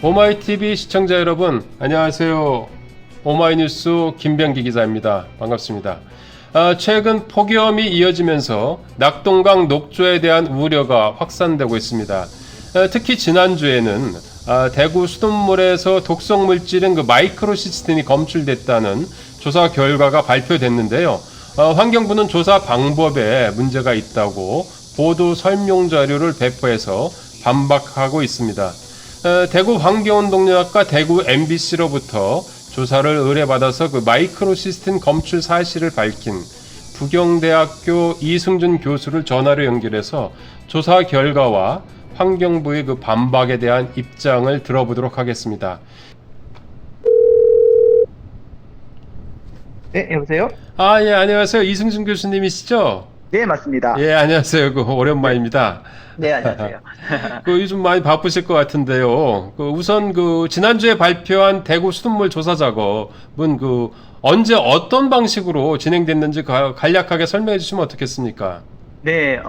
오마이TV 시청자 여러분, 안녕하세요. 오마이뉴스 김병기 기자입니다. 반갑습니다. 최근 폭염이 이어지면서 낙동강 녹조에 대한 우려가 확산되고 있습니다. 특히 지난주에는 대구 수돗물에서 독성 물질인 마이크로시스틴이 검출됐다는 조사 결과가 발표됐는데요. 환경부는 조사 방법에 문제가 있다고 보도 설명 자료를 배포해서 반박하고 있습니다. 대구 환경운동연합과 대구 MBC로부터 조사를 의뢰받아서 마이크로시스틴 검출 사실을 밝힌 부경대학교 이승준 교수를 전화로 연결해서 조사 결과와 환경부의 반박에 대한 입장을 들어보도록 하겠습니다. 네, 여보세요? 예, 안녕하세요. 이승준 교수님이시죠? 네, 맞습니다. 예, 안녕하세요. 오랜만입니다. 네, 안녕하세요. 요즘 많이 바쁘실 것 같은데요. 우선 지난주에 발표한 대구 수돗물 조사 작업은 언제 어떤 방식으로 진행됐는지 간략하게 설명해 주시면 어떻겠습니까? 네,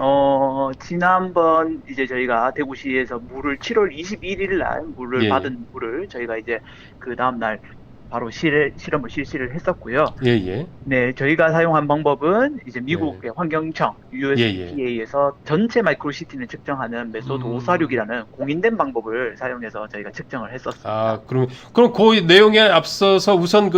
지난번 이제 저희가 대구시에서 물을 7월 21일 날 물을 예, 받은 물을 저희가 이제 그 다음날 바로 실험을 실시를 했었고요. 예. 네, 저희가 사용한 방법은 이제 미국의 예. 환경청 예. USDA에서 전체 마이크로시티를 측정하는 메소드 546이라는 공인된 방법을 사용해서 저희가 측정을 했었습니다. 그럼 그 내용에 앞서서 우선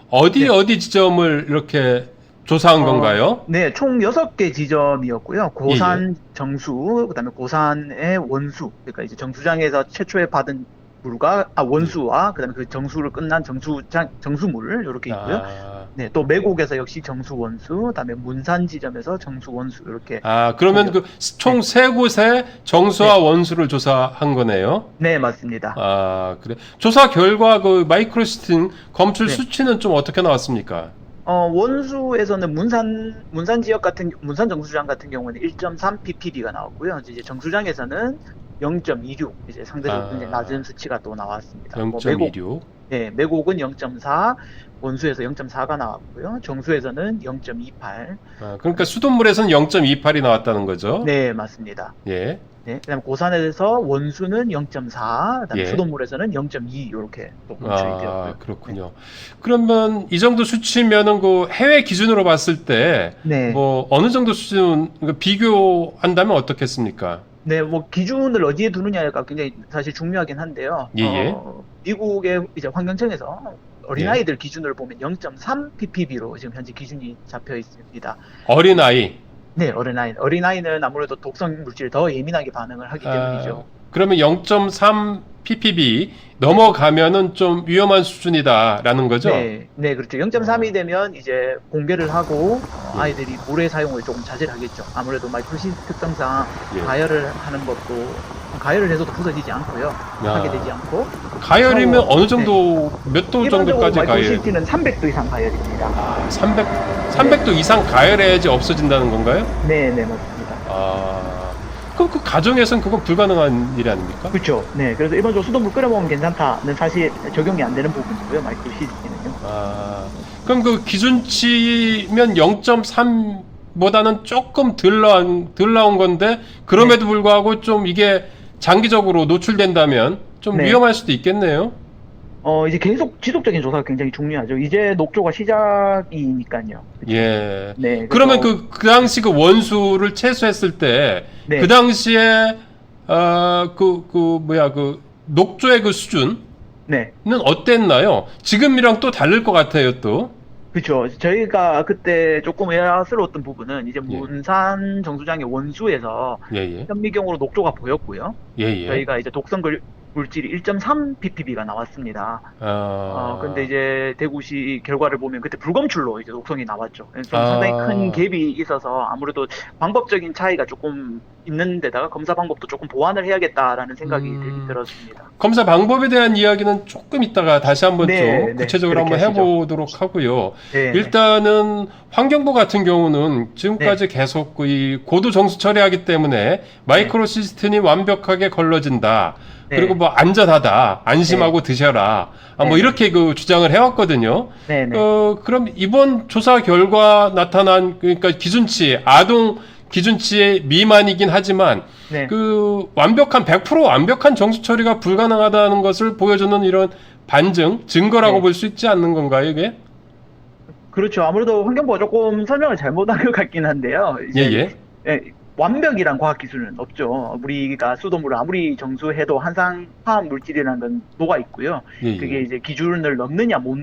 어디 지점을 이렇게 조사한 건가요? 네, 총 6개 지점이었고요. 고산 정수, 그다음에 고산의 원수, 그러니까 이제 정수장에서 최초에 받은 물과 원수와 그다음에 그 정수를 끝난 정수물 이렇게 있고요. 네, 또 매곡에서 역시 정수 원수, 그다음에 문산 지점에서 정수 원수 이렇게. 그러면 총 세 곳에 정수와 원수를 조사한 거네요. 네, 맞습니다. 그래. 조사 결과 마이크로시스틴 검출 수치는 좀 어떻게 나왔습니까? 원수에서는 문산 지역 문산 정수장 같은 경우는 1.3 ppb가 나왔고요. 이제 정수장에서는 0.26, 이제 상대적으로 굉장히 낮은 수치가 또 나왔습니다. 0.26. 네, 매곡은 0.4, 원수에서 0.4가 나왔고요. 정수에서는 0.28. 그러니까 수돗물에서는 0.28이 나왔다는 거죠? 네, 맞습니다. 예. 네, 그다음 고산에서 원수는 0.4, 그다음에 수돗물에서는 0.2 이렇게 또 검출이 되었고요. 그렇군요. 네. 그러면 이 정도 수치면은 해외 기준으로 봤을 때 어느 정도 수준 비교한다면 어떻겠습니까? 네, 기준을 어디에 두느냐가 굉장히 사실 중요하긴 한데요. 미국의 이제 환경청에서 어린아이들 기준으로 보면 0.3 ppb로 지금 현재 기준이 잡혀 있습니다. 어린아이? 네, 어린아이는 아무래도 독성 물질에 더 예민하게 반응을 하기 때문이죠. 그러면 0.3 ppb 넘어가면은 좀 위험한 수준이다라는 거죠? 네, 그렇죠. 0.3이 되면 이제 공개를 하고 아이들이 물의 사용을 조금 자제를 하겠죠. 아무래도 마이크로시스틴 특성상 가열을 하는 것도 가열을 해서도 부서지지 않고요. 하게 되지 않고. 가열이면 어느 정도 몇 도 정도까지 가열? 마이크로시스틴은 300도 이상 가열입니다. 300도 이상 가열해야지 없어진다는 건가요? 네, 맞습니다. 그럼 그 가정에서는 그건 불가능한 일이 아닙니까? 그렇죠. 네, 그래서 일반적으로 수돗물 끓여먹으면 괜찮다는 사실 적용이 안 되는 부분이고요. 마이크로시스틴은요. 그럼 그 기준치면 0.3보다는 조금 덜 나온 건데 그럼에도 불구하고 좀 이게 장기적으로 노출된다면 좀 위험할 수도 있겠네요. 이제 계속 지속적인 조사가 굉장히 중요하죠. 이제 녹조가 시작이니까요. 그쵸? 예. 네. 그러면 그 당시 원수를 채소했을 때 그 당시에 녹조의 수준은 어땠나요? 지금이랑 또 다를 것 같아요, 또. 그렇죠. 저희가 그때 조금 의아스러웠던 부분은 이제 문산 정수장의 원수에서 현미경으로 녹조가 보였고요. 저희가 이제 독성 물질이 1.3 ppb가 나왔습니다. 아, 근데 이제 대구시 결과를 보면 그때 불검출로 이제 독성이 나왔죠. 좀 상당히 큰 아, 갭이 있어서 아무래도 방법적인 차이가 조금 있는 데다가 검사 방법도 조금 보완을 해야겠다라는 생각이 들긴 음, 들었습니다. 검사 방법에 대한 이야기는 조금 이따가 다시 한번 네, 좀 네, 구체적으로 그렇게 한번 하시죠. 해보도록 하고요. 네, 네, 일단은 환경부 같은 경우는 네, 지금까지 계속 이 고도 정수 처리하기 때문에 네, 마이크로시스템이 완벽하게 걸러진다. 그리고 네, 뭐 안전하다. 네, 안심하고 드셔라. 뭐 네, 네, 이렇게 그 주장을 해왔거든요. 네, 네, 그럼 이번 조사 결과 나타난 그러니까 기준치, 아동 기준치의 미만이긴 하지만 네. 그 완벽한 100% 완벽한 정수 처리가 불가능하다는 것을 보여주는 이런 반증, 증거라고 네. 볼 수 있지 않는 건가요, 이게? 그렇죠. 아무래도 환경부가 조금 설명을 잘못한 것 같긴 한데요. 예, 이제 예. 예, 완벽이란 과학 기술은 없죠. 우리가 수돗물을 아무리 정수해도 항상 화학 물질이라는 건 녹아 있고요. 예, 그게 예. 이제 기준을 넘느냐 못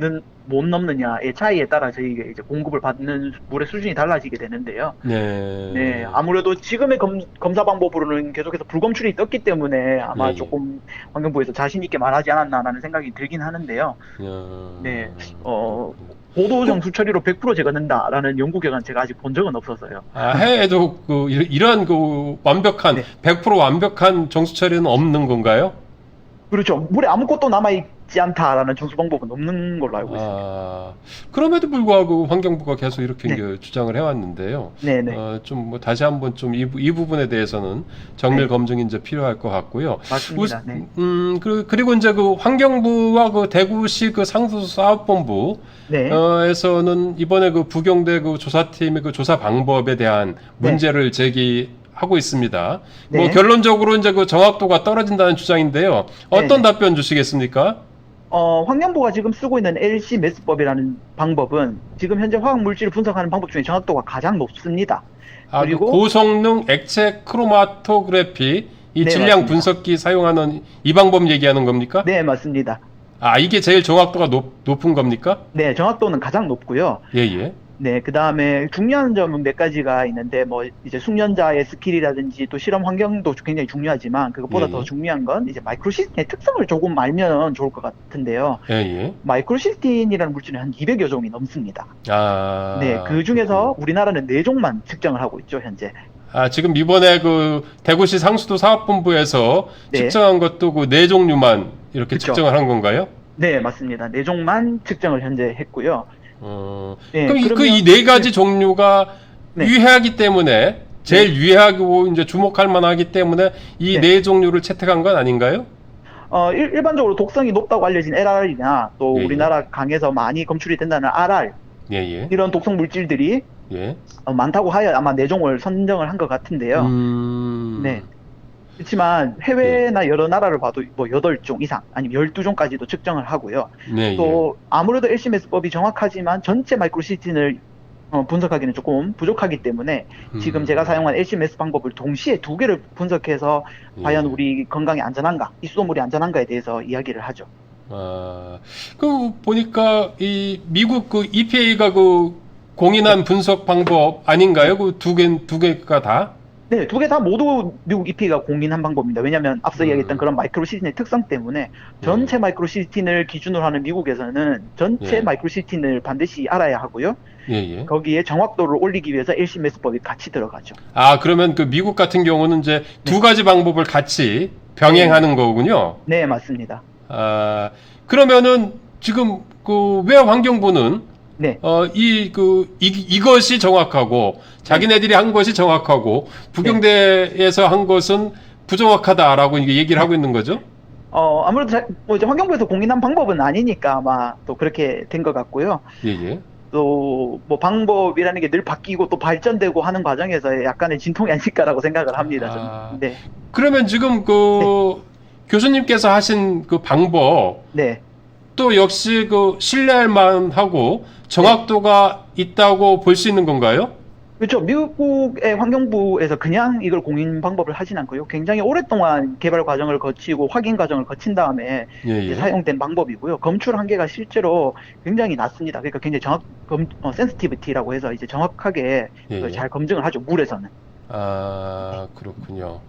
넘느냐의 차이에 따라 저희가 이제 공급을 받는 물의 수준이 달라지게 되는데요. 네, 네. 아무래도 지금의 검사 방법으로는 계속해서 불검출이 떴기 때문에 예, 아마 예. 조금 환경부에서 자신 있게 말하지 않았나라는 생각이 들긴 하는데요. 네, 어, 그렇군요. 고도 그, 정수 처리로 100% 제거된다라는 연구 결과는 제가 아직 본 적은 없어서요. 해외에도 그 이러한 그 완벽한 네. 100% 완벽한 정수 처리는 없는 건가요? 그렇죠. 물에 아무것도 남아있지 않다라는 정수 방법은 없는 걸로 알고 있습니다. 아, 그럼에도 불구하고 환경부가 계속 이렇게 네, 이제 주장을 해왔는데요. 네네. 좀 뭐 다시 한번 좀 이 부분에 대해서는 정밀 네, 검증이 이제 필요할 것 같고요. 맞습니다. 네, 그리고 이제 그 환경부와 그 대구시 그 상수사업본부 네, 에서는 이번에 그 부경대 그 조사팀의 그 조사 방법에 대한 네, 문제를 제기하고 있습니다. 뭐 네, 결론적으로 이제 그 정확도가 떨어진다는 주장인데요. 어떤 네네. 답변 주시겠습니까? 환경부가 지금 쓰고 있는 LC 매스법이라는 방법은 지금 현재 화학 물질을 분석하는 방법 중에 정확도가 가장 높습니다. 아, 그 그리고, 고성능 액체 크로마토그래피 이 네, 질량 맞습니다. 분석기 사용하는 이 방법 얘기하는 겁니까? 네, 맞습니다. 아, 이게 제일 정확도가 높은 겁니까? 네, 정확도는 가장 높고요. 예, 예. 네, 그 다음에 중요한 점은 몇 가지가 있는데, 뭐, 이제 숙련자의 스킬이라든지 또 실험 환경도 굉장히 중요하지만, 예, 그것보다 더 예. 중요한 건 이제 마이크로시스틴의 특성을 조금 알면 좋을 것 같은데요. 예, 예. 마이크로시스틴이라는 물질은 한 200여 종이 넘습니다. 네, 아, 그 그렇군요. 중에서 우리나라는 4종만 측정을 하고 있죠, 현재. 아, 지금 이번에 그 대구시 상수도 사업본부에서 네, 측정한 것도 그 네 종류만 이렇게 그쵸. 측정을 한 건가요? 네, 맞습니다. 4종만 측정을 현재 했고요. 네, 그럼 이 그러면, 네 네, 가지 종류가 네, 유해하기 때문에 네, 제일 유해하고 이제 주목할 만하기 때문에 이 네. 네 종류를 채택한 건 아닌가요? 일반적으로 독성이 높다고 알려진 LR이나 또 예, 예. 우리나라 강에서 많이 검출이 된다는 RR, 예, 예. 이런 독성 물질들이 예. 많다고 하여 아마 4종을 선정을 한 것 같은데요. 네. 음. 그렇지만 예. 해외나 여러 나라를 봐도 뭐 8종 이상 아니면 12종까지도 측정을 하고요. 네, 예. 또 아무래도 LCMS법이 정확하지만 전체 마이크로시스틴을 분석하기는 조금 부족하기 때문에 지금 제가 음. 사용한 LCMS 방법을 동시에 2개를 분석해서 과연 예. 우리 건강에 안전한가, 이 수돗물이 안전한가에 대해서 이야기를 하죠. 아, 그 보니까 이 미국 그 EPA가 그 공인한 분석 방법 아닌가요? 네. 그 두 개가 다? 네, 2개 다 모두 미국 EPA가 공인한 방법입니다. 왜냐하면 앞서 이야기했던 음. 그런 마이크로시스틴의 특성 때문에 예. 전체 마이크로시스틴을 기준으로 하는 미국에서는 전체 예. 마이크로시스틴을 반드시 알아야 하고요. 예, 예. 거기에 정확도를 올리기 위해서 LCMS법이 같이 들어가죠. 아, 그러면 그 미국 같은 경우는 이제 네, 두 가지 방법을 같이 네, 네. 병행하는 거군요. 네, 맞습니다. 아, 그러면은 지금 그 왜 환경부는 네, 이것이 정확하고 네, 자기네들이 한 것이 정확하고 네, 부경대에서 한 것은 부정확하다라고 이게 얘기를 네. 하고 있는 거죠? 아무래도 뭐 이제 환경부에서 공인한 방법은 아니니까 아마 또 그렇게 된 것 같고요. 예, 예. 또 뭐 방법이라는 게 늘 바뀌고 또 발전되고 하는 과정에서 약간의 진통이 아닐까라고 생각을 합니다, 저는. 아, 네, 그러면 지금 네, 그 교수님께서 하신 그 방법 네, 또 역시 그 신뢰할 만하고 네. 정확도가 있다고 볼 수 있는 건가요? 그렇죠. 미국의 환경부에서 그냥 이걸 공인 방법을 하진 않고요. 굉장히 오랫동안 개발 과정을 거치고 확인 과정을 거친 다음에 예, 이제 예. 사용된 방법이고요. 검출 한계가 실제로 굉장히 낮습니다. 그러니까 굉장히 센시티비티라고 해서 이제 정확하게 예, 그걸 예. 잘 검증을 하죠. 물에서는. 네. 아, 그렇군요.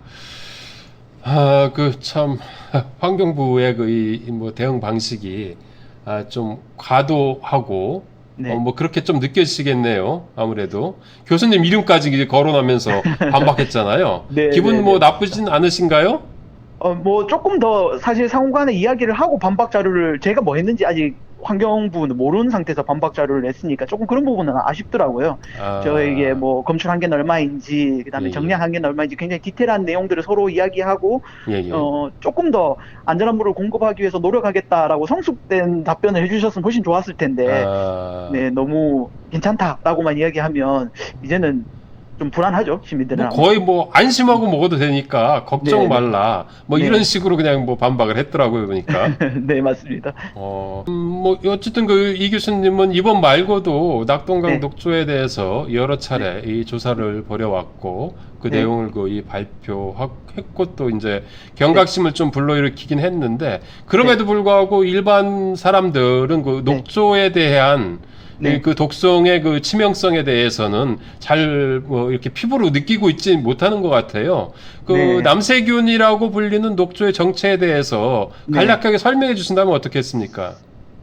그 참 환경부의 뭐 대응 방식이 좀 과도하고 네. 뭐 그렇게 좀 느껴지시겠네요. 아무래도 교수님 이름까지 이제 거론하면서 반박했잖아요. 네, 네, 기분 뭐 네. 나쁘진 않으신가요? 뭐 조금 더 사실 상호간에 이야기를 하고 반박 자료를 제가 뭐 했는지 아직 환경부는 모르는 상태에서 반박 자료를 냈으니까 조금 그런 부분은 아쉽더라고요. 저에게 아, 뭐 검출 한계는 얼마인지, 예, 그다음에 예, 정량 한계는 얼마인지 굉장히 디테일한 내용들을 서로 이야기하고 예, 예. 조금 더 안전한 물을 공급하기 위해서 노력하겠다라고 성숙된 답변을 해주셨으면 훨씬 좋았을 텐데, 아, 네, 너무 괜찮다라고만 이야기하면 이제는 좀 불안하죠, 시민들은 뭐 아무래도. 거의 뭐 안심하고 먹어도 되니까 걱정 네, 네, 말라. 뭐 이런 네, 식으로 그냥 뭐 반박을 했더라고요, 보니까. 네, 맞습니다. 뭐, 어쨌든 이 교수님은 이번 말고도 낙동강 네, 녹조에 대해서 여러 네, 차례 이 조사를 벌여왔고, 그 네, 내용을 이 발표했고, 또 이제 네, 경각심을 좀 불러일으키긴 했는데, 네, 그럼에도 불구하고 일반 사람들은 그 네, 녹조에 대한 네, 그 독성의 그 치명성에 대해서는 잘 뭐 이렇게 피부로 느끼고 있지 못하는 것 같아요. 그 네, 남세균이라고 불리는 녹조의 정체에 대해서 네. 간략하게 설명해 주신다면 어떻겠습니까?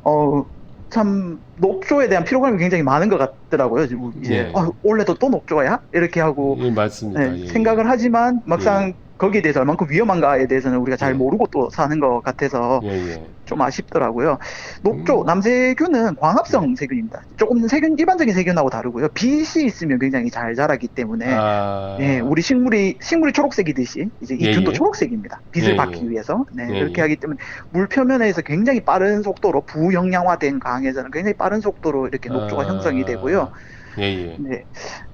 어, 참, 녹조에 대한 피로감이 굉장히 많은 것 같더라고요. 이제, 예, 원래도 또 녹조야? 이렇게 하고, 예, 맞습니다. 네, 예, 생각을 하지만 예, 막상 거기에 대해서 얼만큼 위험한가에 대해서는 우리가 잘 예, 모르고 또 사는 것 같아서 예, 예. 좀 아쉽더라고요. 녹조, 음, 남세균은 네. 광합성 세균입니다. 조금 일반적인 세균하고 다르고요. 빛이 있으면 굉장히 잘 자라기 때문에 네, 아, 우리 식물이 초록색이듯이 이제 예, 이 균도 예, 초록색입니다. 예, 빛을 예, 받기 위해서. 네, 예, 그렇게 예, 하기 때문에 물 표면에서 굉장히 빠른 속도로 부영양화된 강에서는 굉장히 빠른 속도로 이렇게 녹조가 형성이 되고요. 아, 예, 예. 네,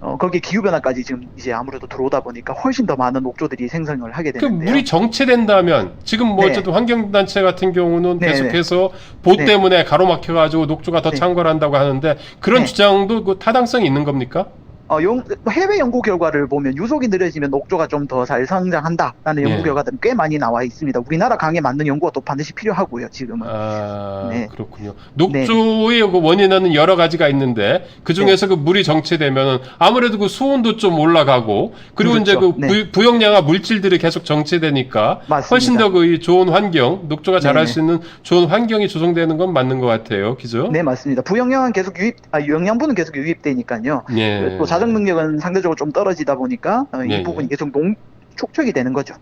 거기에 기후 변화까지 지금 이제 아무래도 들어오다 보니까 훨씬 더 많은 녹조들이 생성을 하게 그 물이 되는데요. 정체된다면 지금 뭐 네, 어쨌든 환경단체 같은 경우는 네, 네, 계속해서 보 네, 때문에 가로막혀가지고 녹조가 더 네, 창궐한다고 하는데 그런 네. 주장도 그 타당성이 있는 겁니까? 해외 연구 결과를 보면 유속이 느려지면 녹조가 좀 더 잘 성장한다라는 연구 예. 결과들은 꽤 많이 나와 있습니다. 우리나라 강에 맞는 연구가 또 반드시 필요하고요, 지금은. 아, 네, 그렇군요. 네, 녹조의 그 원인은 여러 가지가 있는데 그 네, 중에서 그 물이 정체되면은 아무래도 그 수온도 좀 올라가고 그리고 이제 그렇죠. 그 네, 부영양화 물질들이 계속 정체되니까 훨씬 더 맞습니다. 그 좋은 환경, 녹조가 자랄 수 네네. 있는 좋은 환경이 조성되는 건 맞는 것 같아요. 그죠? 네, 맞습니다. 부영양은 계속 영양분은 계속 유입되니까요. 또 예. 자정 능력은 상대적으로 좀 떨어지다 보니까 예, 이 부분이 예. 계속 촉촉이 되는 거죠.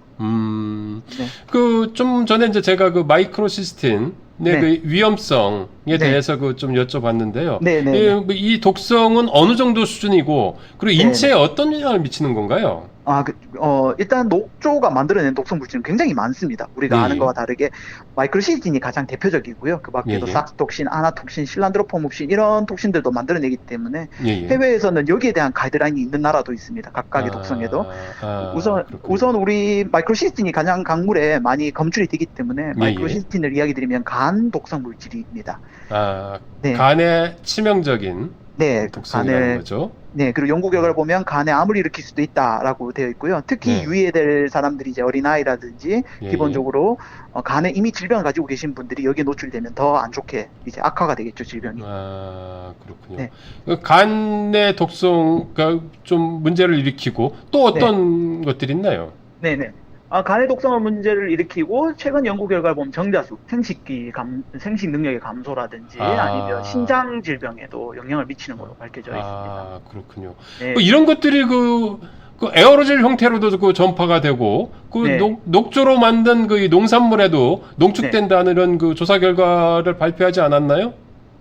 그 네, 좀 전에 이제 제가 그 마이크로시스틴의 네, 그 위험성에 네, 대해서 그 좀 여쭤봤는데요. 네, 네, 네, 이 독성은 어느 정도 수준이고 그리고 네, 인체에 네. 어떤 영향을 미치는 건가요? 일단 녹조가 만들어낸 독성 물질은 굉장히 많습니다. 예, 우리가 아는 예. 거와 다르게 마이크로시진이 가장 대표적이고요. 그 예, 밖에도 예. sak스톡신, 아나톡신, 실란드로포묵신 이런 톡신들도 만들어내기 때문에 예, 예. 해외에서는 여기에 대한 가이드라인이 있는 나라도 있습니다. 각각의 독성에도. 그렇군요. 우선 우리 마이크로시스틴이 가장 강물에 많이 검출이 되기 때문에 예, 예. 마이크로시스틴을 이야기 드리면 간 독성 물질입니다. 아, 네, 간에 치명적인 네, 독성이라는 거죠. 네, 그리고 연구 결과를 보면 간에 암을 일으킬 수도 있다라고 되어 있고요. 특히 네. 유의해야 될 사람들이 이제 어린아이라든지 예, 예. 기본적으로 간에 이미 질병을 가지고 계신 분들이 여기에 노출되면 더 안 좋게 이제 악화가 되겠죠, 질병이. 그렇군요. 네, 그 간의 독성가 좀 문제를 일으키고 또 네, 어떤 것들이 있나요? 네, 네. 간의 독성 문제를 일으키고 최근 연구 결과를 보면 정자수, 생식 능력의 감소라든지 아니면 아, 신장 질병에도 영향을 미치는 걸로 밝혀져 있습니다. 그렇군요. 뭐 네, 이런 것들이 그 에어로졸 형태로도 그 전파가 되고 그 네, 녹조로 만든 그 이 농산물에도 네. 농축된다는 이런 그 조사 결과를 발표하지 않았나요?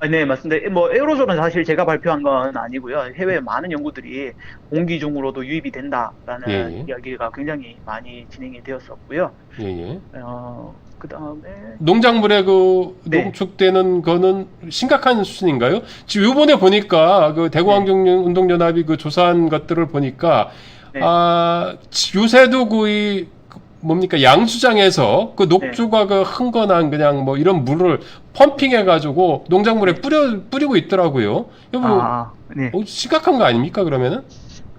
네, 맞습니다. 뭐, 에어로졸은 사실 제가 발표한 건 아니고요. 해외 많은 연구들이 공기 중으로도 유입이 예, 된다라는 예. 이야기가 굉장히 많이 진행이 되었었고요. 예, 예. 그 다음에, 농작물에 그 네, 농축되는 거는 심각한 수준인가요? 지금 요번에 보니까 그 네, 대구환경운동연합이 그 조사한 것들을 보니까 네, 요새도 그 뭡니까 양수장에서 그 네, 녹조가 그 흥건한 그냥 뭐 이런 물을 펌핑해 가지고 농작물에 네. 뿌리고 있더라고요. 이거 뭐 네. 심각한 거 아닙니까 그러면은?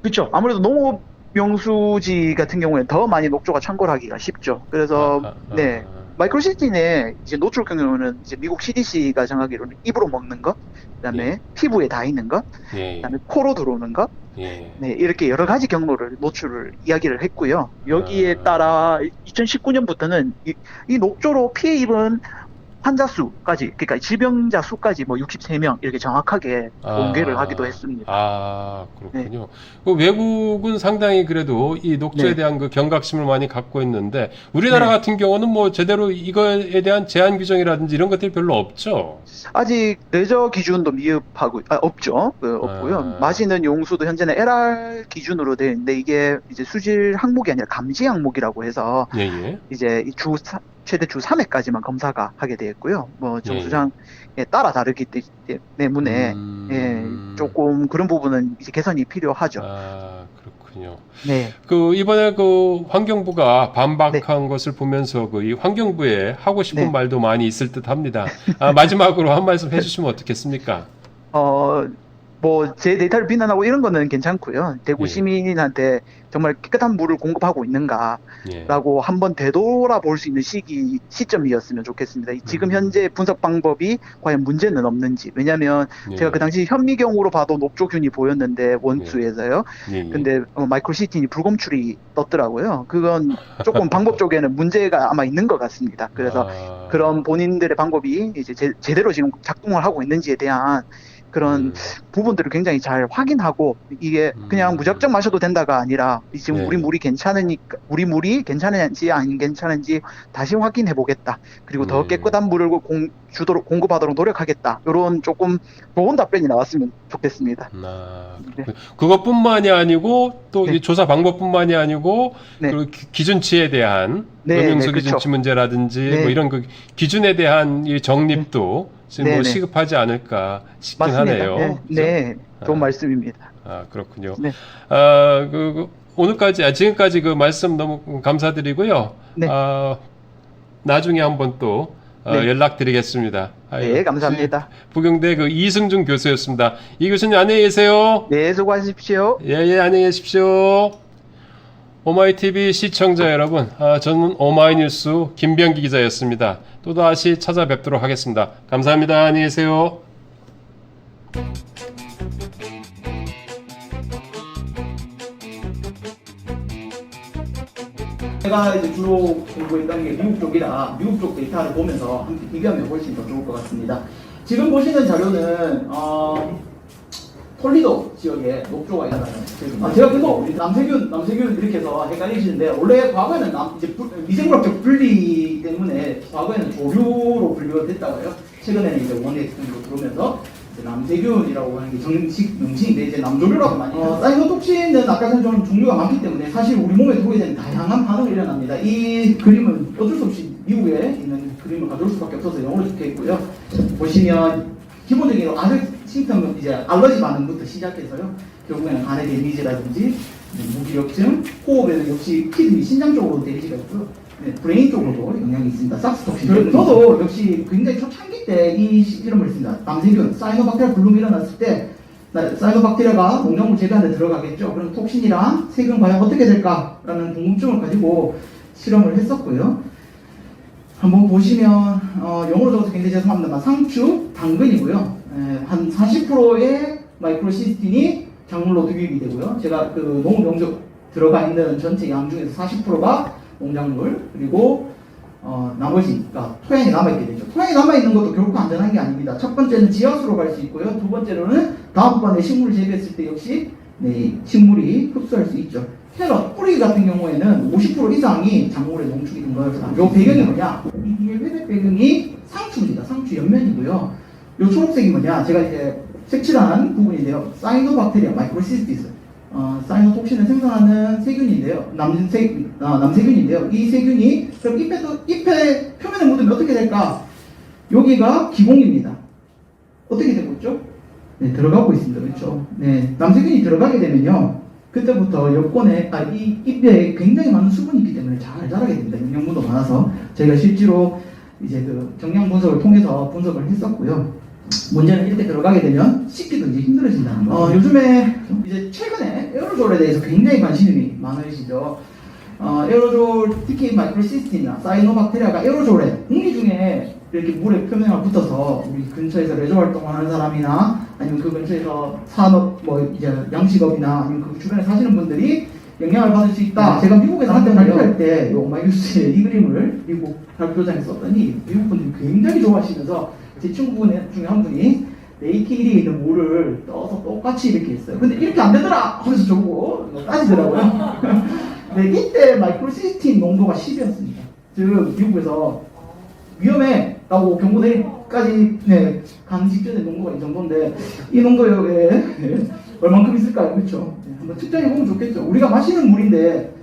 그렇죠. 아무래도 농업 용수지 같은 경우에 더 많이 녹조가 창궐하기가 쉽죠. 아, 그래서, 아, 네. 아. 마이크로시틴의 이제 노출 경우는 이제 미국 CDC가 정하기로는 입으로 먹는 것, 예, 그다음에 피부에 닿이는 것, 예, 그다음에 코로 들어오는 것, 예. 네, 이렇게 여러 가지 경로를 노출을 이야기를 했고요. 여기에 아, 따라 2019년부터는 이 녹조로 피해 입은 환자 수까지, 그러니까 질병자 수까지 뭐 63명 이렇게 정확하게 공개를 하기도 했습니다. 아, 네. 그렇군요. 그 외국은 상당히 그래도 이 녹조에 네. 대한 그 경각심을 많이 갖고 있는데 우리나라 네. 같은 경우는 뭐 제대로 이거에 대한 제한 규정이라든지 이런 것들이 별로 없죠. 아직 레저 기준도 미흡하고 없죠. 없고요. 마시는 용수도 현재는 LR 기준으로 되어 있는데 이게 이제 수질 항목이 아니라 감지 항목이라고 해서 예, 예. 이제 최대 주 3회까지만 검사가 하게 되어 있고요. 뭐 정수장에 따라 다르기 때문에 예, 조금 그런 부분은 이제 개선이 필요하죠. 아, 그렇군요. 네. 그 이번에 그 환경부가 반박한 것을 보면서 그 이 환경부에 하고 싶은 네. 말도 많이 있을 듯합니다. 마지막으로 한 말씀 해주시면 어떻겠습니까? 뭐 제 데이터를 비난하고 이런 거는 괜찮고요. 대구 예. 시민한테 정말 깨끗한 물을 공급하고 예. 있는가라고 한번 되돌아볼 수 있는 시점이었으면 좋겠습니다. 지금 현재 분석 방법이 과연 문제는 없는지. 왜냐하면 예. 제가 그 당시 현미경으로 봐도 녹조균이 보였는데 원수에서요. 예. 근데 마이크로시틴이 불검출이 떴더라고요. 그건 조금 방법 쪽에는 문제가 아마 있는 것 같습니다. 그래서 그런 본인들의 방법이 이제 제대로 지금 작동을 하고 있는지에 대한 그런 부분들을 굉장히 잘 확인하고 이게 그냥 무작정 마셔도 된다가 아니라 지금 네. 우리 물이 괜찮으니까 우리 물이 괜찮은지 안 괜찮은지 다시 확인해 보겠다. 그리고 더 깨끗한 물을 주도록 공급하도록 노력하겠다. 이런 조금 좋은 답변이 나왔으면 좋겠습니다. 네. 그것뿐만이 아니고 또 네. 이 조사 방법뿐만이 아니고 네. 그 기준치에 대한 음용수 그렇죠. 기준치 문제라든지 네. 뭐 이런 그 기준에 대한 이 정립도 지금 뭐 네. 시급하지 않을까 싶긴 맞습니다. 하네요. 네, 그죠? 네. 좋은 말씀입니다. 그렇군요. 네. 오늘까지 지금까지 그 말씀 너무 감사드리고요. 네. 나중에 한번 또 네. 연락드리겠습니다. 네, 감사합니다. 부경대 그 이승준 교수였습니다. 이 교수님 안녕히 계세요. 네, 수고하십시오. 예, 안녕히 계십시오. 오마이TV 시청자 여러분, 저는 오마이뉴스 김병기 기자였습니다. 또다시 찾아뵙도록 하겠습니다. 감사합니다. 안녕히 계세요. 제가 이제 주로 공부했던 게 미국 쪽이라 미국 쪽 데이터를 보면서 함께 비교하면 훨씬 더 좋을 것 같습니다. 지금 보시는 자료는 톨리도 지역에 녹조가 있잖아요. 제가 계속 남세균 이렇게 해서 헷갈리시는데 원래 과거에는 미생물학적 분리 때문에 과거에는 조류로 분류가 됐다고 해요. 최근에는 이제 원액 등으로 들어오면서 남세균이라고 하는 게 정식 명칭인데 이제 남조류라고 많이 해요. 사이노톡신은 아까 전에 좀 종류가 많기 때문에 사실 우리 몸에 들어오게 되는 다양한 반응이 일어납니다. 이 그림은 어쩔 수 없이 미국에 있는 그림을 가져올 수밖에 없어서 영어로 적혀 있고요. 보시면 기본적인 심텀은 이제 알러지 반응부터 시작해서요. 결국에는 간의 데미지라든지 무기력증, 호흡에는 역시 키드니 신장 쪽으로 데미지가 있고요. 브레인 쪽으로도 영향이 있습니다. 삭스톡신. 저도 역시 굉장히 초창기 때 이 실험을 했습니다. 남세균, 사이노박테리아 블룸이 일어났을 때 사이노박테리아가 농작물 재배하는 데 들어가겠죠. 그럼 톡신이랑 세균 과연 어떻게 될까라는 궁금증을 가지고 실험을 했었고요. 한번 보시면 영어로 적어서 굉장히 죄송합니다만 상추, 당근이고요. 한 40%의 마이크로시스틴이 작물로 투입이 되고요. 제가 그 농업 용적 들어가 있는 전체 양 중에서 40%가 농작물, 그리고 나머지가 토양에 남아있게 되죠. 토양에 남아있는 것도 결국 안전한 게 아닙니다. 첫 번째는 지하수로 갈 수 있고요. 두 번째로는 다음번에 식물을 재배했을 때 역시 식물이 흡수할 수 있죠. 캐럿, 뿌리 같은 경우에는 50% 이상이 작물에 농축이 된 거예요. 요 배경이 뭐냐? 이 회색 배경이 상추입니다. 상추 옆면이고요. 요 초록색이 뭐냐? 제가 이제 색칠한 부분인데요. 사이노박테리아 마이크로시스티스. 사이노톡신을 생성하는 세균인데요. 남세균인데요. 이 세균이 그럼 잎에 표면에 묻으면 어떻게 될까? 여기가 기공입니다. 어떻게 되고 있죠? 네, 들어가고 있습니다. 그렇죠? 네, 남세균이 들어가게 되면요. 그때부터 여권에 이 잎에 굉장히 많은 수분이 있기 때문에 잘 자라게 됩니다. 영양분도 많아서 저희가 실제로 이제 그 정량 분석을 통해서 분석을 했었고요. 문제는 이렇게 들어가게 되면 씻기도 이제 힘들어진다는 거. 요즘에 이제 최근에 에어로졸에 대해서 굉장히 관심이 많으시죠. 에어로졸, 특히 마이크로시스틴이나 사이노박테리아가 에어로졸에 공기 중에 이렇게 물에 표면에 붙어서 우리 근처에서 레저 활동을 하는 사람이나 아니면 그 근처에서 산업, 이제 양식업이나 아니면 그 주변에 사시는 분들이 영향을 받을 수 있다. 제가 미국에서 한때 발표할 때 오마이뉴스에 이 그림을 미국 발표장에 썼더니 미국 분들이 굉장히 좋아하시면서 제 친구 중에 한 분이 네이키드에 있는 물을 떠서 똑같이 이렇게 했어요. 근데 이렇게 안 되더라 하면서 저보고 따지더라고요. 네, 이때 마이크로시스틴 농도가 10이었습니다. 즉 미국에서 위험해라고 경고 내리까지 간 직전의 농도가 이 정도인데 이 농도에 얼만큼 있을까요? 그렇죠? 한번 측정해 보면 좋겠죠. 우리가 마시는 물인데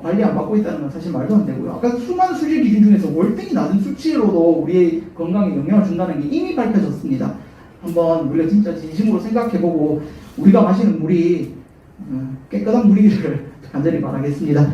관리 안 받고 있다는 건 사실 말도 안 되고요. 아까 수많은 수질 기준 중에서 월등히 낮은 수치로도 우리의 건강에 영향을 준다는 게 이미 밝혀졌습니다. 한번 우리가 진짜 진심으로 생각해보고 우리가 마시는 물이 깨끗한 물이기를 간절히 바라겠습니다.